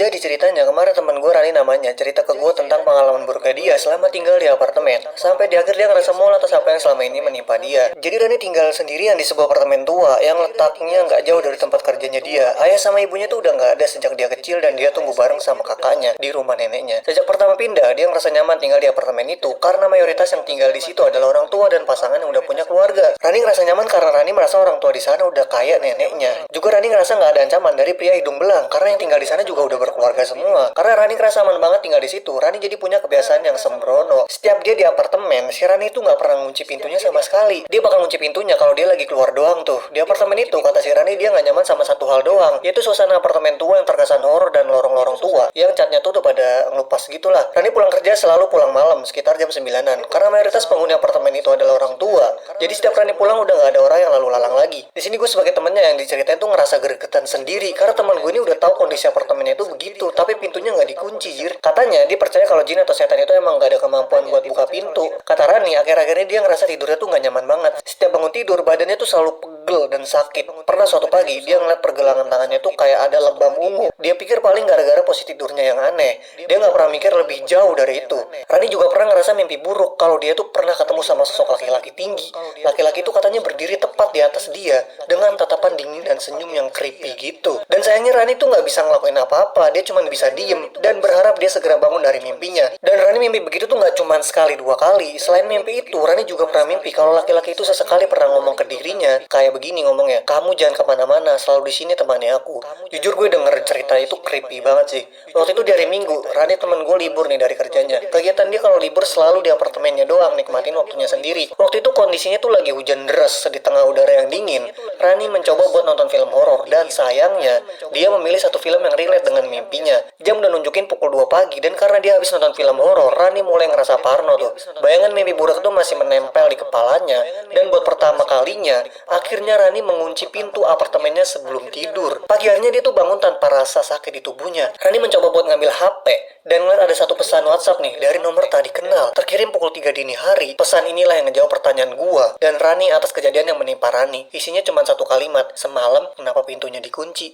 Jadi ceritanya kemarin teman gue Rani namanya cerita ke gue tentang pengalaman buruknya dia selama tinggal di apartemen. Sampai di akhir dia ngerasa mual atas apa yang selama ini menimpa dia. Jadi Rani tinggal sendirian di sebuah apartemen tua yang letaknya nggak jauh dari tempat kerjanya dia. Ayah sama ibunya tuh udah nggak ada sejak dia kecil dan dia tumbuh bareng sama kakaknya di rumah neneknya. Sejak pertama pindah, dia ngerasa nyaman tinggal di apartemen itu karena mayoritas yang tinggal di situ adalah orang tua dan pasangan yang udah punya keluarga. Rani ngerasa nyaman karena Rani merasa orang tua di sana udah kaya neneknya. Juga Rani ngerasa nggak ada ancaman dari pria hidung belang karena yang tinggal di sana juga udah berkeluarga semua. Karena Rani ngerasa aman banget tinggal di situ, Rani jadi punya kebiasaan yang sembrono. Setiap dia di apartemen, si Rani itu nggak pernah ngunci pintunya sama sekali. Dia bakal ngunci pintunya kalau dia lagi keluar doang tuh. Di apartemen itu, kata si Rani, dia nggak nyaman sama satu hal doang, yaitu suasana apartemen tua yang terkesan horor dan lorong-lorong tua, yang catnya tuh udah pada ngelupas gitulah. Rani pulang kerja selalu pulang malam, sekitar jam 9-an, karena mayoritas penghuni apartemen itu adalah orang tua. Jadi setiap Rani pulang udah nggak ada orang yang lalu lalang lagi. Di sini gue sebagai temennya yang diceritain tuh ngerasa gregetan sendiri, karena teman gue ini udah tahu kondisi apartemennya itu begitu, tapi pintunya nggak dikunci, jir. Katanya dia percaya kalau jin atau setan itu emang nggak ada kemampuan buat buka pintu. Kata Rani, akhir-akhir ini dia ngerasa tidurnya tuh nggak nyaman banget. Setiap bangun tidur badannya tuh selalu pegel dan sakit. Pernah suatu pagi dia ngeliat pergelangan tangannya tuh kayak ada lebam ungu. Dia pikir paling gara-gara posisi tidurnya yang aneh. Dia nggak pernah mikir lebih jauh dari itu. Rani juga pernah ngerasa mimpi buruk kalau dia tuh pernah ketemu sama sosok laki-laki tinggi. Laki-laki itu katanya berdiri tepat di atas dia dengan tatapan dingin dan senyum yang creepy gitu. Dan sayangnya Rani tuh nggak bisa ngelakuin apa-apa. Dia cuma bisa diem dan berharap dia segera bangun dari mimpinya. Dan Rani mimpi begitu tuh nggak cuma sekali dua kali. Selain mimpi itu, Rani juga pernah mimpi kalau laki-laki itu sesekali pernah ngomong ke dirinya kayak begini ngomongnya, kamu jangan kemana-mana, selalu di sini temani aku. Jujur gue denger cerita itu creepy banget sih. Waktu itu di hari Minggu, Rani temen gue libur nih dari kerjanya. Kegiatan dia kalau libur selalu di apartemennya doang, nikmatin waktunya sendiri. Waktu itu kondisinya tuh lagi hujan deras di tengah udara yang dingin. Rani mencoba buat nonton film horor dan sayangnya dia memilih satu film yang relate dengan mimpinya. Jam udah nunjukin pukul 2 pagi dan karena dia habis nonton film horor, Rani mulai ngerasa parno tuh. Bayangan mimpi buruk itu masih menempel di kepalanya dan buat pertama kalinya, akhirnya Rani mengunci pintu apartemennya sebelum tidur. Pagi harinya dia tuh bangun tanpa rasa sakit di tubuhnya. Rani mencoba buat ngambil HP dan ngeliat ada satu pesan WhatsApp nih dari nomor tak dikenal. Terkirim pukul 3 dini hari. Pesan inilah yang ngejawab pertanyaan gua dan Rani atas kejadian yang menimpa Rani. Isinya cuma satu kalimat, semalam kenapa pintunya dikunci?